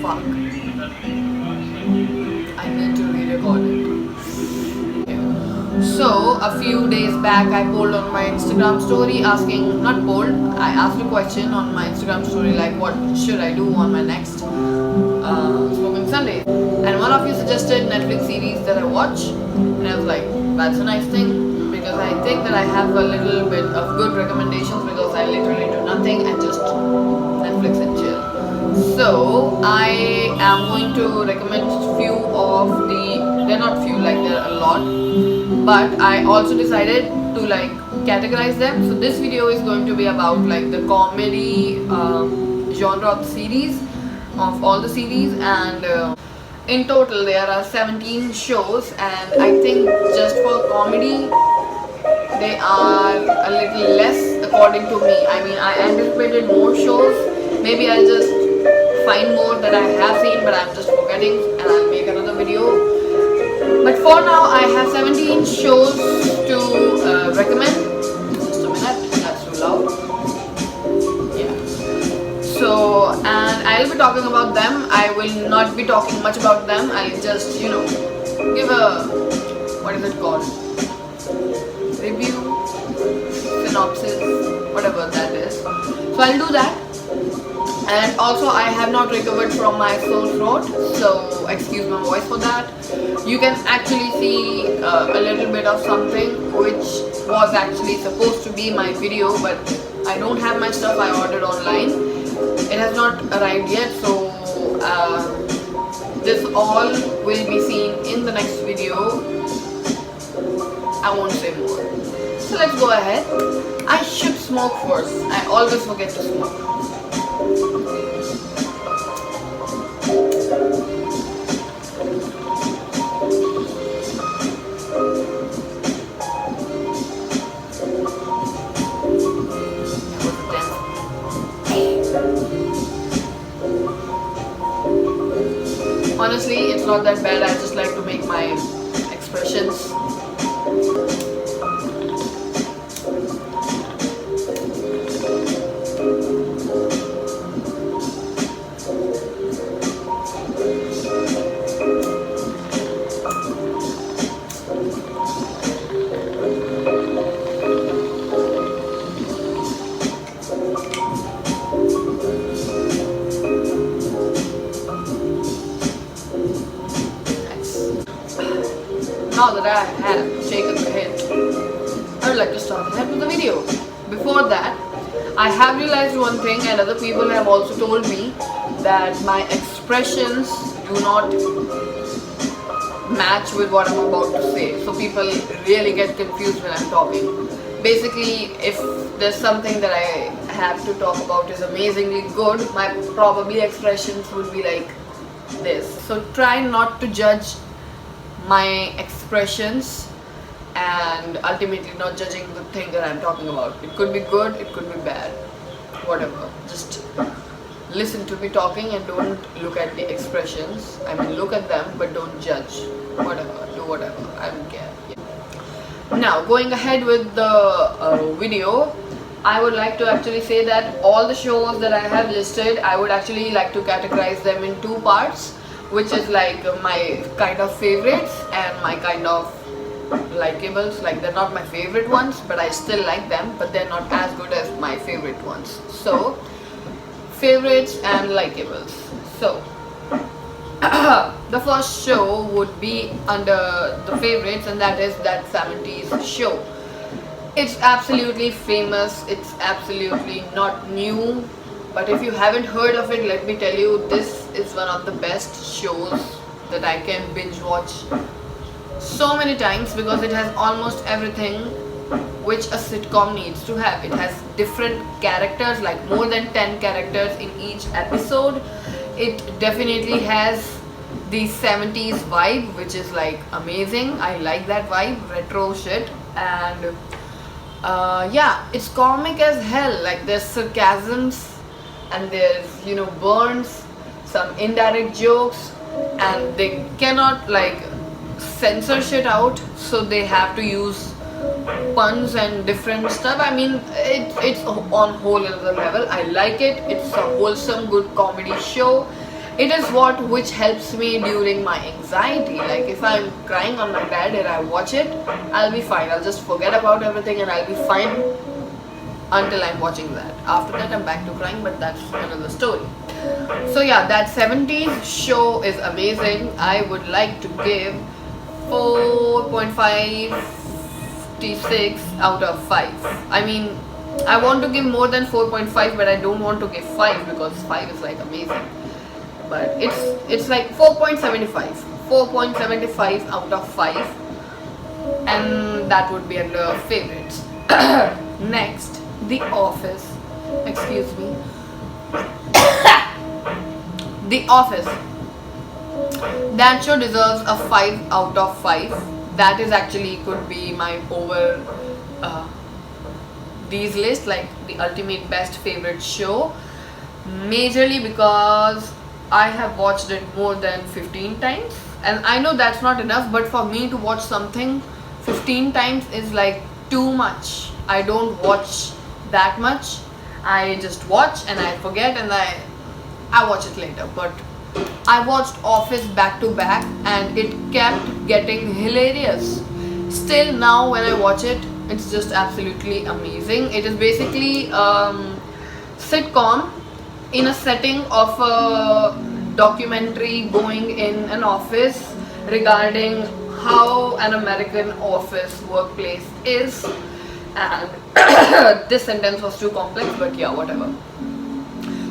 fuck. I need to re-record it. So, a few days back I polled on my Instagram story asking, not polled, I asked a question on my Instagram story like what should I do on my next Smoking Sunday. And one of you suggested Netflix series that I watch, and I was like, that's a nice thing, because I think that I have a little bit of good recommendations because I literally do nothing and just Netflix and chill. So I am going to recommend few of the, they're not few, like there are a lot, but I also decided to like categorize them. So this video is going to be about like the comedy genre of the series, of all the series, and in total there are 17 shows, and I think just for comedy they are a little less according to me. I mean, I anticipated more shows. Maybe I'll just find more that I have seen but I'm just forgetting, and I'll make another video. But for now I have 17 shows to recommend. Just a minute, that's too loud. Yeah. So, and I'll be talking about them. I will not be talking much about them. I'll just, you know, give a, what is it called? Review, synopsis, whatever that is. So I'll do that. And also I have not recovered from my sore throat, so excuse my voice for that. You can actually see a little bit of something which was actually supposed to be my video, but I don't have my stuff I ordered online. It has not arrived yet, so this all will be seen in the next video. I won't say more. So let's go ahead. I should smoke first. I always forget to smoke. Honestly, it's not that bad. I just like to make my expressions. Now that I have taken the hit, I would like to start ahead with the video. Before that, I have realized one thing, and other people have also told me that my expressions do not match with what I'm about to say. So people really get confused when I'm talking. Basically, if there's something that I have to talk about is amazingly good, my probably expressions would be like this. So try not to judge my expressions, and ultimately not judging the thing that I'm talking about. It could be good, it could be bad, whatever. Just listen to me talking and don't look at the expressions. I mean, look at them but don't judge. Whatever, do whatever, I don't care. Yeah. Now, going ahead with the video, I would like to actually say that all the shows that I have listed, I would actually like to categorize them in two parts, which is like my kind of favorites and my kind of likeables. Like, they're not my favorite ones, but I still like them, but they're not as good as my favorite ones. So, favorites and likeables. So, the first show would be under the favorites, and that is That 70s Show. It's absolutely famous, it's absolutely not new. But if you haven't heard of it, let me tell you, this is one of the best shows that I can binge watch so many times, because it has almost everything which a sitcom needs to have. It has different characters, like more than 10 characters in each episode. It definitely has the 70s vibe, which is like amazing. I like that vibe, retro shit. And yeah, it's comic as hell. Like, there's sarcasms, and there's, you know, burns, some indirect jokes, and they cannot like censor shit out, so they have to use puns and different stuff. I mean, it's on whole another level. I like it. It's a wholesome, good comedy show, It is what which helps me during my anxiety. Like if I'm crying on my bed and I watch it, I'll be fine. I'll just forget about everything and I'll be fine until I'm watching that. After that I'm back to crying, but that's another story. So yeah, that 70s show is amazing. I would like to give 4.56 out of 5. I mean, I want to give more than 4.5, but I don't want to give 5 because 5 is like amazing. But it's like 4.75. 4.75 out of 5, and that would be under favorites. Next, The Office. Excuse me. The Office. That show deserves a 5 out of 5. That is actually could be my over these lists, like the ultimate best favorite show, majorly because I have watched it more than 15 times, and I know that's not enough, but for me to watch something 15 times is like too much. I don't watch that much. I just watch and I forget and I watch it later. But I watched Office back to back and it kept getting hilarious. Still now when I watch it, it's just absolutely amazing. It is basically sitcom in a setting of a documentary going in an office regarding how an American office workplace is. And this sentence was too complex, but yeah, whatever.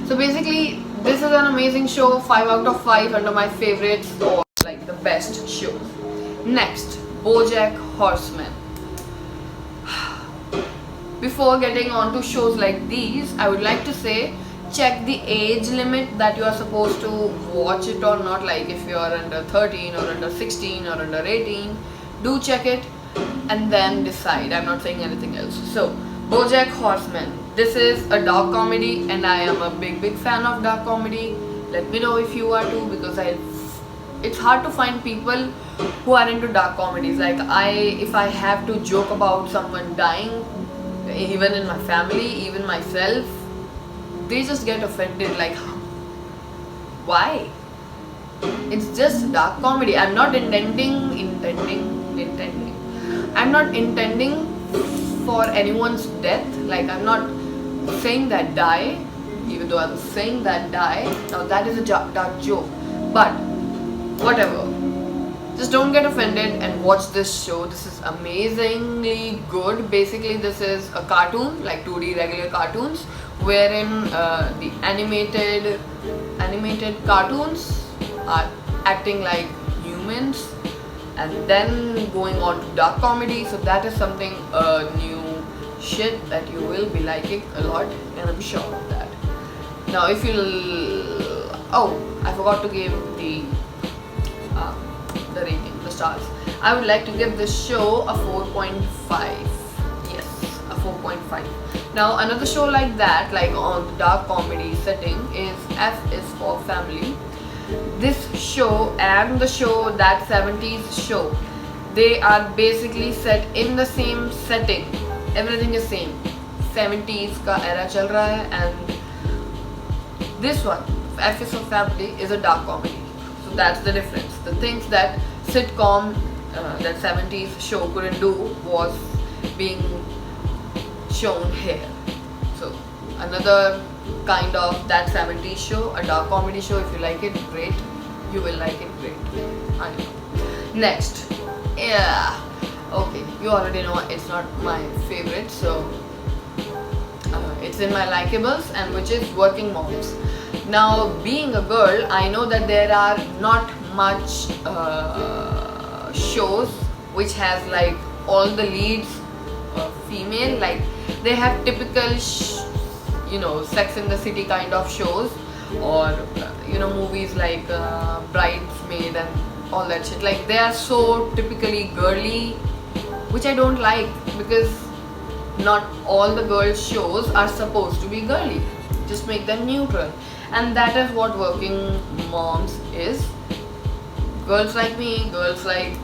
So basically, this is an amazing show. 5 out of 5 under my favorites or like the best shows. Next, BoJack Horseman. Before getting on to shows like these, I would like to say, check the age limit that you are supposed to watch it or not. Like if you are under 13 or under 16 or under 18, do check it and then decide. I'm not saying anything else. So, BoJack Horseman. This is a dark comedy and I am a big fan of dark comedy. Let me know if you are too, because it's hard to find people who are into dark comedies. Like if I have to joke about someone dying, even in my family, even myself, they just get offended. Like, why? It's just dark comedy. I'm not I'm not intending for anyone's death. Like, I'm not saying that die, even though I'm saying that die. Now that is a dark joke. But whatever. Just don't get offended and watch this show. This is amazingly good. Basically, this is a cartoon, like 2D regular cartoons, wherein the animated cartoons are acting like humans and then going on to dark comedy. So that is something new shit that you will be liking a lot, and I'm sure of that. Now if you'll I forgot to give the rating, the stars. I would like to give this show a 4.5. Yes, a 4.5. Now another show like that, like on the dark comedy setting, is F is for Family. This show and the show, that 70s show, they are basically set in the same setting. Everything is same. 70s ka era chal raha hai, and this one, F is for Family, is a dark comedy. So that's the difference. The things that sitcom, that 70s show couldn't do was being shown here. So another kind of that 70s show, a dark comedy show. If you like it, great. You will like it, great. I know. Next, yeah, okay, you already know it's not my favorite, so it's in my likables, and which is Working Moms. Now, being a girl, I know that there are not much shows which has like all the leads female. Like they have typical Sex in the City kind of shows, or movies like Bridesmaid and all that shit. Like they are so typically girly, which I don't like, because not all the girls shows are supposed to be girly. Just make them neutral, and that is what Working Moms is. Girls like me, girls like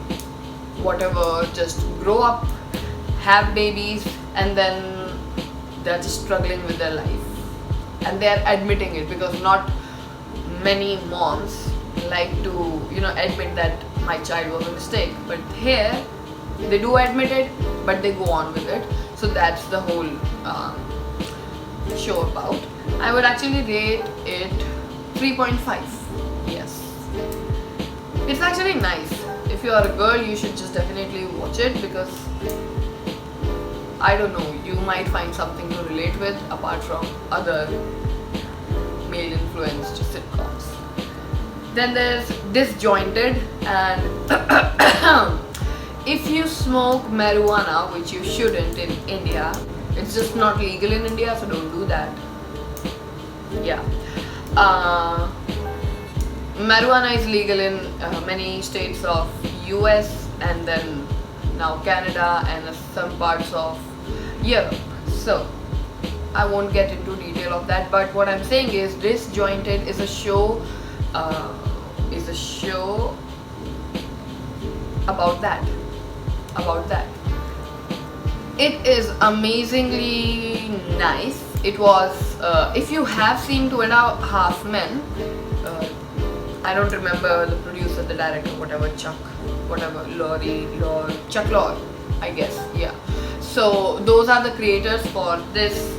whatever, just grow up, have babies, and then they're just struggling with their life, and they're admitting it, because not many moms like to, admit that my child was a mistake, but here they do admit it, but they go on with it. So that's the whole show about. I would actually rate it 3.5. Yes, it's actually nice. If you are a girl, you should just definitely watch it, because I don't know, you might find something to relate with apart from other male influenced sitcoms. Then there's Disjointed, and if you smoke marijuana, which you shouldn't in India, it's just not legal in India, so don't do that. Yeah. Marijuana is legal in many states of US, and then now Canada and some parts of Europe. So I won't get into detail of that, but what I'm saying is Disjointed is a show about that. It is amazingly nice. It was, if you have seen 2.5 Men, I don't remember the producer, the director, Chuck Lorre, I guess, yeah. So those are the creators for this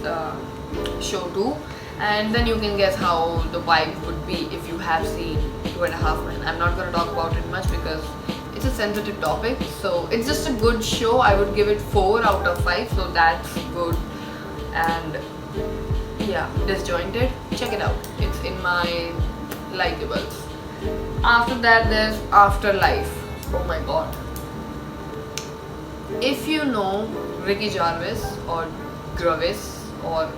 show too, and then you can guess how the vibe would be if you have seen 2.5 Men. I'm not going to talk about it much because it's a sensitive topic, so it's just a good show. I would give it 4 out of 5, so that's good. And yeah, Disjointed, check it out. It's in my likeables. After that, there's Afterlife. Oh my god. If you know Ricky Gervais or Gravis, or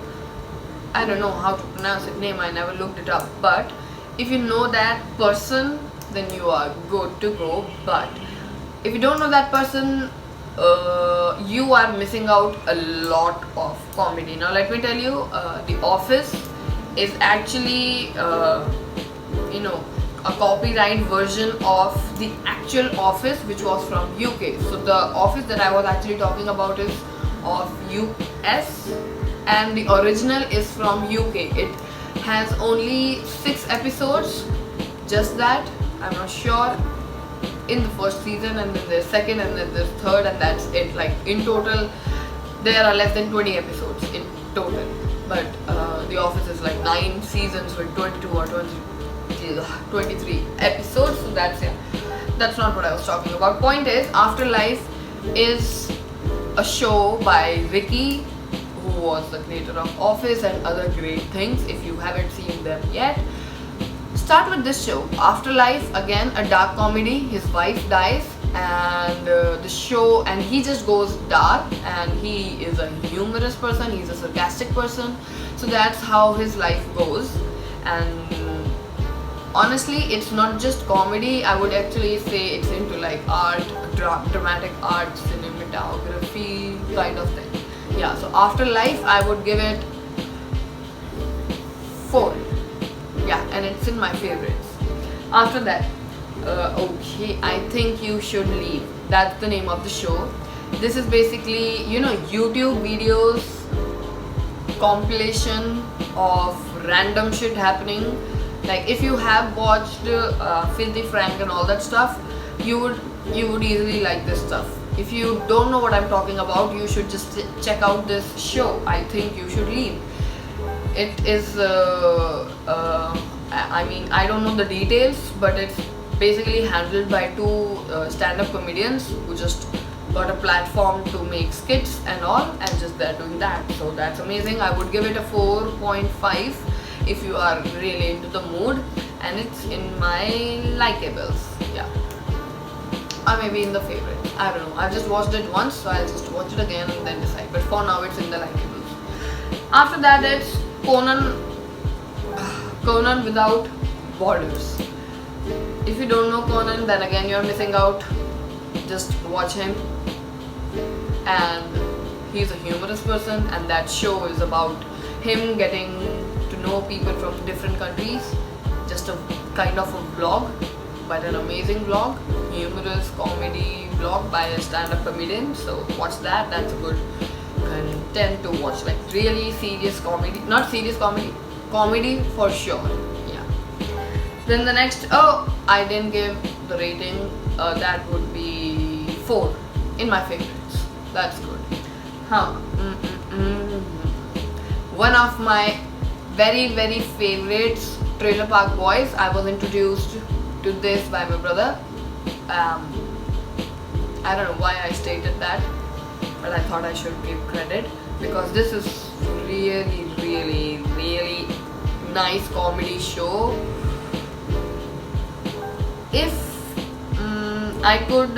I don't know how to pronounce his name, I never looked it up, but if you know that person, then you are good to go. But if you don't know that person, you are missing out a lot of comedy. Now let me tell you, The Office is actually a copyright version of the actual Office, which was from UK. So the Office that I was actually talking about is of US, and the original is from UK. It has only 6 episodes, just that. I'm not sure, in the first season, and then there's second, and then there's third, and that's it. Like in total there are less than 20 episodes in total, but The Office is like 9 seasons with 22 or 23 episodes. So that's not what I was talking about. Point is, Afterlife is a show by Ricky, who was the creator of Office and other great things. If you haven't seen them yet, start with this show. Afterlife, again a dark comedy. His wife dies, and the show, and he just goes dark, and he is a humorous person, he's a sarcastic person, so that's how his life goes. And honestly, it's not just comedy. I would actually say it's into like art, dramatic art, cinematography kind of thing. Yeah, so Afterlife, I would give it 4. Yeah, and it's in my favorites. After that, okay, I Think You Should Leave. That's the name of the show. This is basically, YouTube videos, compilation of random shit happening. Like if you have watched Filthy Frank and all that stuff, you would easily like this stuff. If you don't know what I'm talking about, you should just check out this show, I Think You Should Leave. It is, I don't know the details, but it's basically handled by 2 stand-up comedians who just got a platform to make skits and all, and just they're doing that. So that's amazing. I would give it a 4.5 if you are really into the mood, and it's in my likeables. Yeah, or maybe in the favorites. I don't know. I've just watched it once, so I'll just watch it again and then decide. But for now, it's in the likeables. After that, it's Conan Without Borders. If you don't know Conan, then again you're missing out. Just watch him. And he's a humorous person, and that show is about him getting to know people from different countries. Just a kind of a vlog, but an amazing vlog, humorous comedy vlog by a stand-up comedian. So watch that. That's a good content to watch. Like really serious comedy, not serious comedy, comedy for sure. Yeah. Then the next, oh, I didn't give the rating, that would be 4 in my favorites. That's good. Huh. One of my very favorites, Trailer Park Boys. I was introduced to this by my brother. I don't know why I stated that, but I thought I should give credit because this is really nice comedy show. If I could,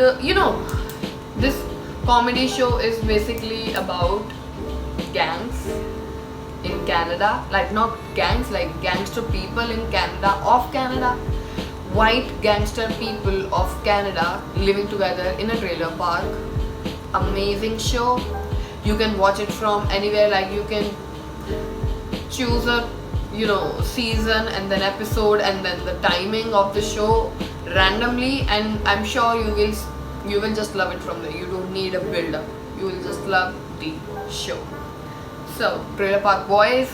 this comedy show is basically about gangs in Canada, like not gangs, like gangster people in Canada, of Canada, white gangster people of Canada living together in a trailer park. Amazing show. You can watch it from anywhere, like you can choose a season and then episode and then the timing of the show randomly, and I'm sure you will just love it from there. You don't need a build up, you will just love the show. So Trailer Park Boys,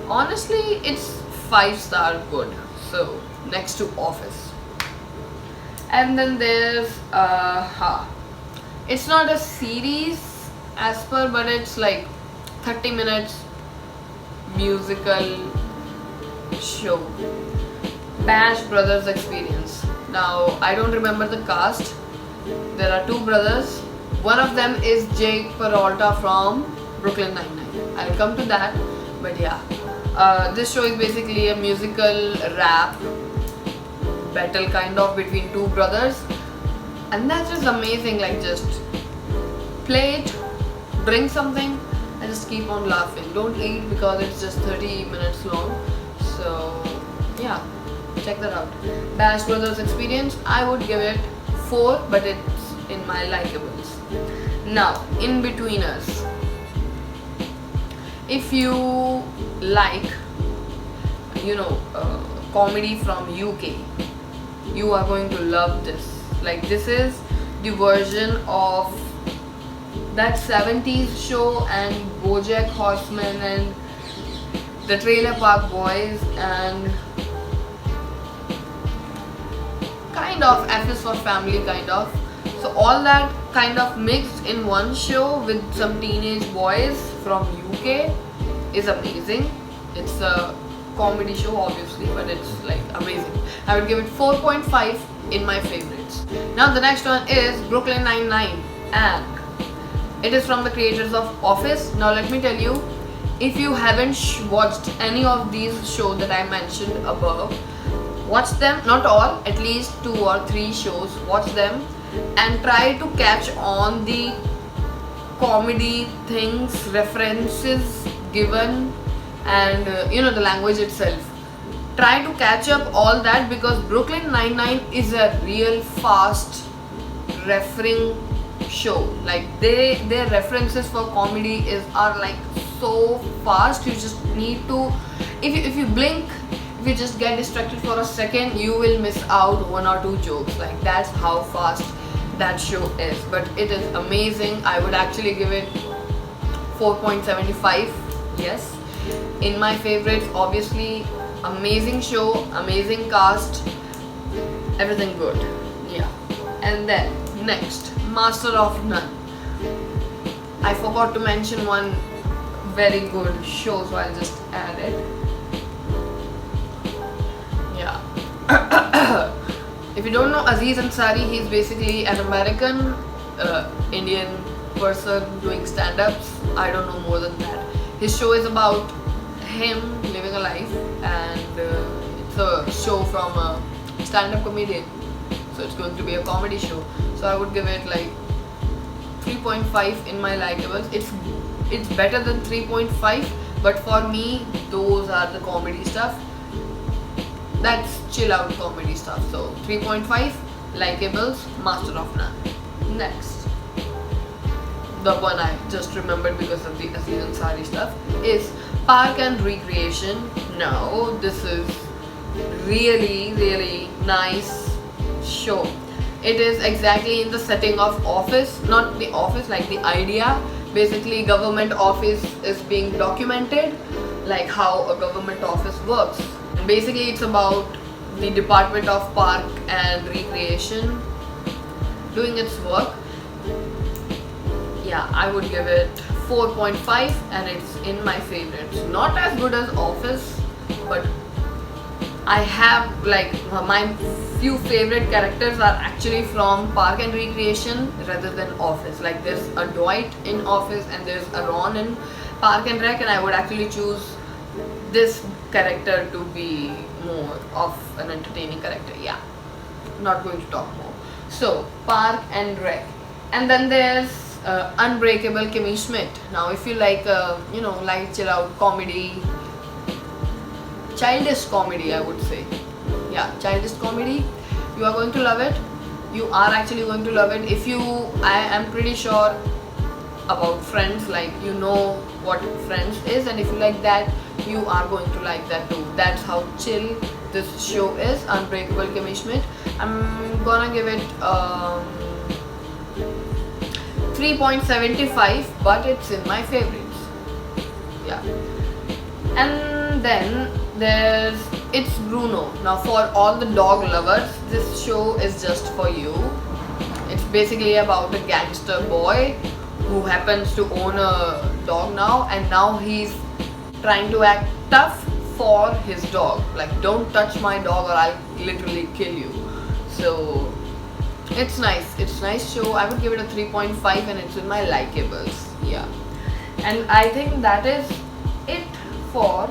honestly it's 5-star good, so next to Office. And then there's it's not a series as per, but it's like 30 minutes musical show, Bash Brothers Experience. Now I don't remember the cast. There are 2 brothers. One of them is Jake Peralta from Brooklyn Nine-Nine. I'll come to that, but yeah, this show is basically a musical rap battle kind of between 2 brothers, and that's just amazing. Like, just play it, drink something and just keep on laughing. Don't eat because it's just 30 minutes long. So yeah, check that out. Bash Brothers Experience, I would give it 4, but it's in my likables. Now, In-Betweeners. If you like comedy from UK, you are going to love this. Like, this is the version of that 70s show and BoJack Horseman and the Trailer Park Boys and kind of F is for Family kind of. So all that kind of mixed in one show with some teenage boys from UK is amazing. It's a comedy show obviously, but it's like amazing. I would give it 4.5 in my favorites. Now the next one is Brooklyn Nine-Nine, and it is from the creators of Office. Now let me tell you, if you haven't watched any of these shows that I mentioned above, watch them, not all, at least 2 or 3 shows, watch them and try to catch on the comedy things, references given, and the language itself. Try to catch up all that, because Brooklyn Nine-Nine is a real fast referring show. Like, their references for comedy are like so fast. You just need to, if you blink, if you just get distracted for a second, you will miss out 1 or 2 jokes. Like, that's how fast that show is, but it is amazing. I would actually give it 4.75. yes, in my favorites. Obviously, amazing show, amazing cast, everything good. Yeah. And then next, Master of None. I forgot to mention one very good show, so I'll just add it. Yeah. If you don't know Aziz Ansari, he's basically an American Indian person doing stand-ups. I don't know more than that. His show is about him living a life, and it's a show from a stand-up comedian, so it's going to be a comedy show. So I would give it like 3.5 in my likables. It's better than 3.5, but for me those are the comedy stuff. That's chill out comedy stuff. So 3.5 likables, Master of None. Next, the one I just remembered because of the Aziz Ansari stuff is Park and Recreation. Now this is really nice show. It is exactly in the setting of Office, not the office, like the idea. Basically, government office is being documented, like how a government office works. And basically, it's about the Department of Park and Recreation doing its work. Yeah, I would give it 4.5 and it's in my favorites. Not as good as Office, but I have like my few favorite characters are actually from Park and Recreation rather than Office. Like there's a Dwight in Office and there's a Ron in Park and Rec, and I would actually choose this character to be more of an entertaining character. Yeah, not going to talk more. So Park and Rec, and then there's Unbreakable Kimmy Schmidt. Now if you like light chill out comedy, childish comedy, I would say, yeah, childish comedy, you are going to love it. You are actually going to love it. If you, I am pretty sure about Friends, like you know what Friends is, and if you like that, you are going to like that too. That's how chill this show is, Unbreakable Kimmy Schmidt. I'm gonna give it 3.75, but it's in my favorites. Yeah. And then there's It's Bruno. Now for all the dog lovers, this show is just for you. It's basically about a gangster boy who happens to own a dog now, and now he's trying to act tough for his dog. Like, don't touch my dog or I'll literally kill you. So it's nice. It's a nice show. I would give it a 3.5 and it's in my likeables. Yeah. And I think that is it for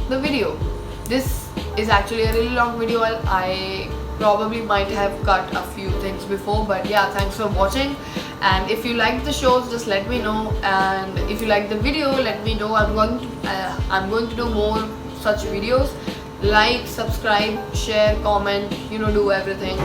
the video. This is actually a really long video. I probably might have cut a few things before, but yeah, thanks for watching. And if you like the shows, just let me know, and if you like the video, let me know. I'm going to do more such videos. Like, subscribe, share, comment, do everything.